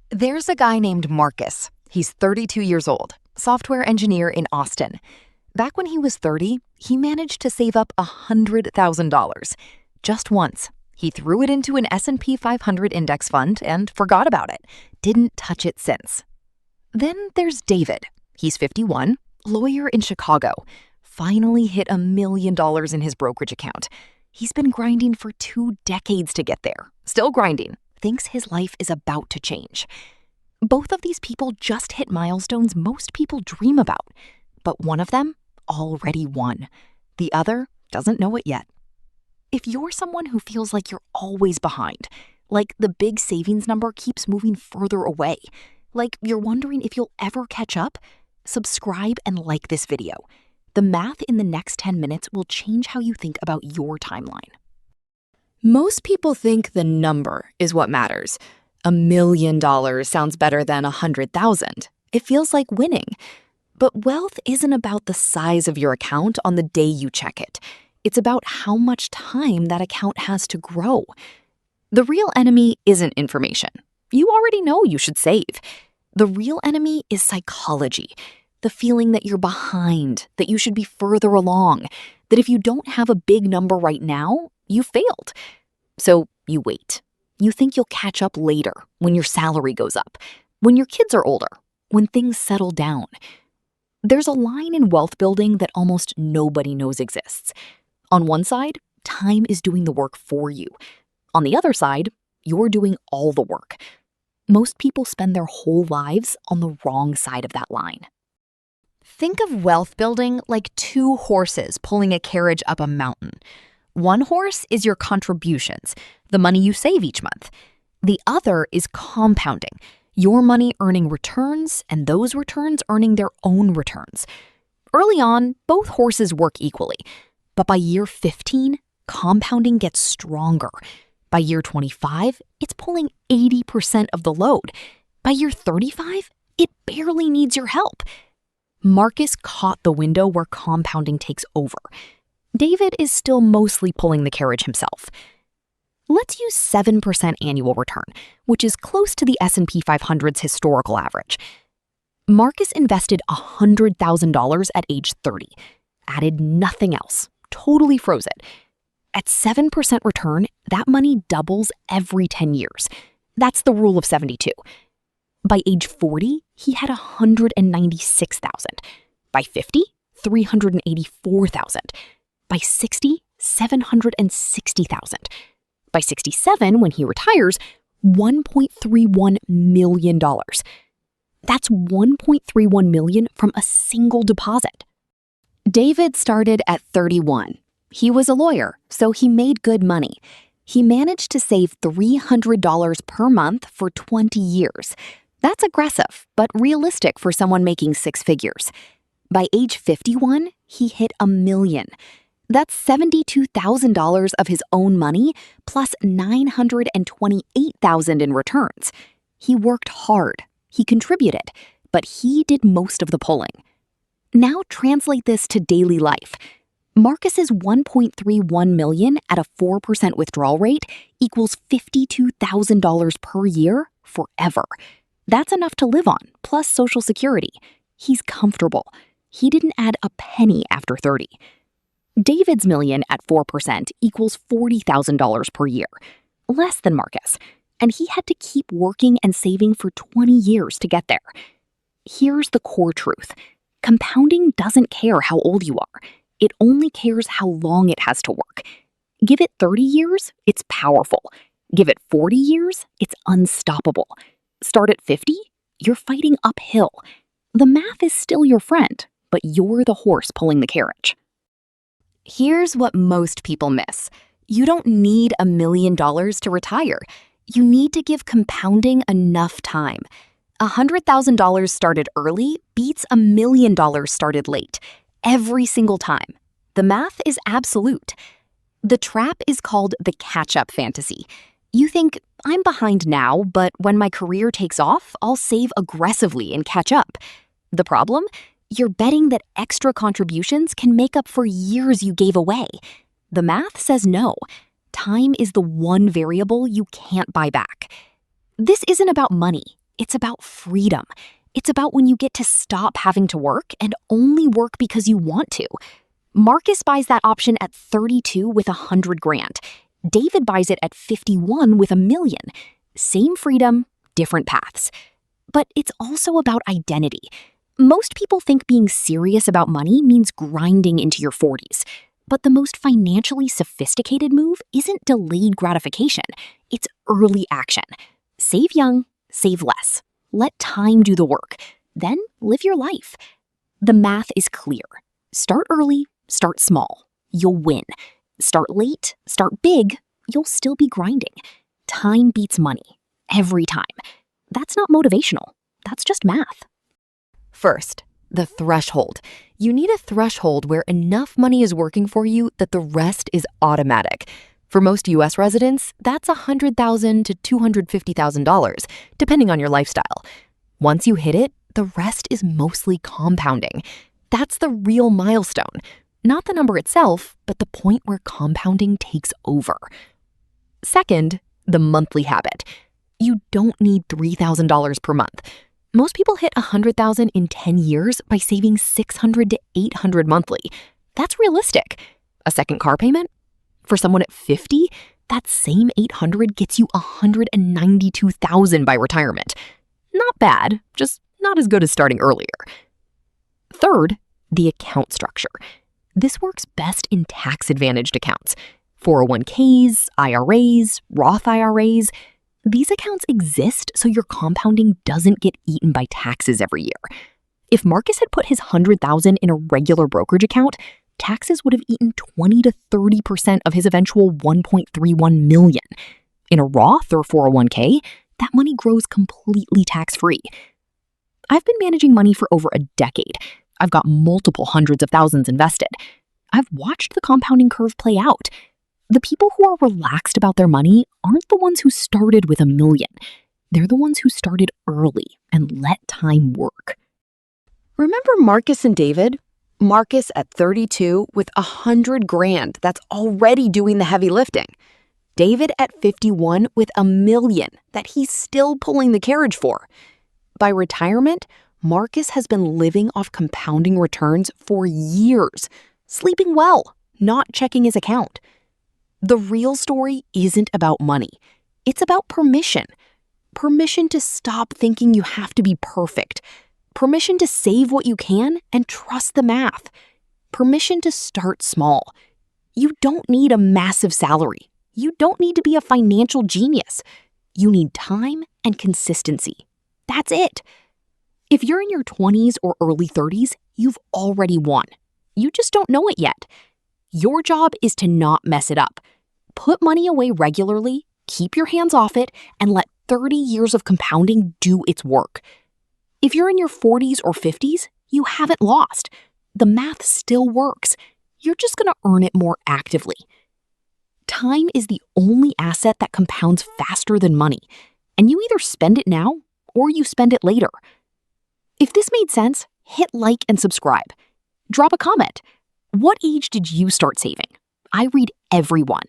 There's a guy named Marcus. He's 32 years old, software engineer in Austin. Back when he was 30, he managed to save up $100,000. Just once. He threw it into an S&P 500 index fund and forgot about it. Didn't touch it since. Then there's David. He's 51, lawyer in Chicago. Finally hit $1 million in his brokerage account. He's been grinding for 2 decades to get there. Still grinding. Thinks his life is about to change. Both of these people just hit milestones most people dream about. But one of them already won. The other doesn't know it yet. If you're someone who feels like you're always behind, like the big savings number keeps moving further away, like you're wondering if you'll ever catch up, subscribe and like this video. The math in the next 10 minutes will change how you think about your timeline. Most people think the number is what matters. $1 million sounds better than 100,000. It feels like winning. But wealth isn't about the size of your account on the day you check it. It's about how much time that account has to grow. The real enemy isn't information. You already know you should save. The real enemy is psychology. The feeling that you're behind, that you should be further along, that if you don't have a big number right now, you failed. So you wait. You think you'll catch up later, when your salary goes up, when your kids are older, when things settle down. There's a line in wealth building that almost nobody knows exists. On one side, time is doing the work for you. On the other side, you're doing all the work. Most people spend their whole lives on the wrong side of that line. Think of wealth building like 2 horses pulling a carriage up a mountain. One horse is your contributions, the money you save each month. The other is compounding, your money earning returns and those returns earning their own returns. Early on, both horses work equally. But by year 15, compounding gets stronger. By year 25, it's pulling 80% of the load. By year 35, it barely needs your help. Marcus caught the window where compounding takes over. David is still mostly pulling the carriage himself. Let's use 7% annual return, which is close to the S&P 500's historical average. Marcus invested $100,000 at age 30, added nothing else, totally froze it. At 7% return, that money doubles every 10 years. That's the rule of 72. By age 40, he had $196,000. By 50, $384,000. By 60, $760,000. By 67, when he retires, $1.31 million. That's $1.31 million from a single deposit. David started at 31. He was a lawyer, so he made good money. He managed to save $300 per month for 20 years. That's aggressive, but realistic for someone making 6 figures. By age 51, he hit $1 million. That's $72,000 of his own money plus $928,000 in returns. He worked hard. He contributed, but he did most of the pulling. Now translate this to daily life. Marcus's $1.31 million at a 4% withdrawal rate equals $52,000 per year forever. That's enough to live on, plus Social Security. He's comfortable. He didn't add a penny after 30. David's million at 4% equals $40,000 per year, less than Marcus, and he had to keep working and saving for 20 years to get there. Here's the core truth. Compounding doesn't care how old you are. It only cares how long it has to work. Give it 30 years, it's powerful. Give it 40 years, it's unstoppable. Start at 50, you're fighting uphill. The math is still your friend, but you're the horse pulling the carriage. Here's what most people miss. You don't need $1 million to retire. You need to give compounding enough time. $100,000 started early beats $1 million started late. Every single time. The math is absolute. The trap is called the catch-up fantasy. You think, I'm behind now, but when my career takes off, I'll save aggressively and catch up. The problem? You're betting that extra contributions can make up for years you gave away. The math says no. Time is the one variable you can't buy back. This isn't about money. It's about freedom. It's about when you get to stop having to work and only work because you want to. Marcus buys that option at 32 with 100 grand. David buys it at 51 with $1 million. Same freedom, different paths. But it's also about identity. Most people think being serious about money means grinding into your 40s. But the most financially sophisticated move isn't delayed gratification. It's early action. Save young, save less. Let time do the work. Then live your life. The math is clear. Start early, start small. You'll win. Start late, start big. You'll still be grinding. Time beats money. Every time. That's not motivational. That's just math. First, the threshold. You need a threshold where enough money is working for you that the rest is automatic. For most US residents, that's $100,000 to $250,000, depending on your lifestyle. Once you hit it, the rest is mostly compounding. That's the real milestone. Not the number itself, but the point where compounding takes over. Second, the monthly habit. You don't need $3,000 per month. Most people hit $100,000 in 10 years by saving $600 to $800 monthly. That's realistic. A second car payment? For someone at 50, that same $800 gets you $192,000 by retirement. Not bad, just not as good as starting earlier. Third, the account structure. This works best in tax-advantaged accounts. 401ks, IRAs, Roth IRAs. These accounts exist so your compounding doesn't get eaten by taxes every year. If Marcus had put his $100,000 in a regular brokerage account, taxes would have eaten 20 to 30% of his eventual $1.31 million. In a Roth or 401k, that money grows completely tax-free. I've been managing money for over a decade. I've got multiple hundreds of thousands invested. I've watched the compounding curve play out. The people who are relaxed about their money aren't the ones who started with $1 million. They're the ones who started early and let time work. Remember Marcus and David? Marcus at 32 with 100 grand that's already doing the heavy lifting. David at 51 with $1 million that he's still pulling the carriage for. By retirement, Marcus has been living off compounding returns for years, sleeping well, not checking his account. The real story isn't about money. It's about permission. Permission to stop thinking you have to be perfect. Permission to save what you can and trust the math. Permission to start small. You don't need a massive salary. You don't need to be a financial genius. You need time and consistency. That's it. If you're in your 20s or early 30s, you've already won. You just don't know it yet. Your job is to not mess it up. Put money away regularly, keep your hands off it, and let 30 years of compounding do its work. If you're in your 40s or 50s, you haven't lost. The math still works. You're just going to earn it more actively. Time is the only asset that compounds faster than money, and you either spend it now or you spend it later. If this made sense, hit like and subscribe. Drop a comment. What age did you start saving? I read everyone.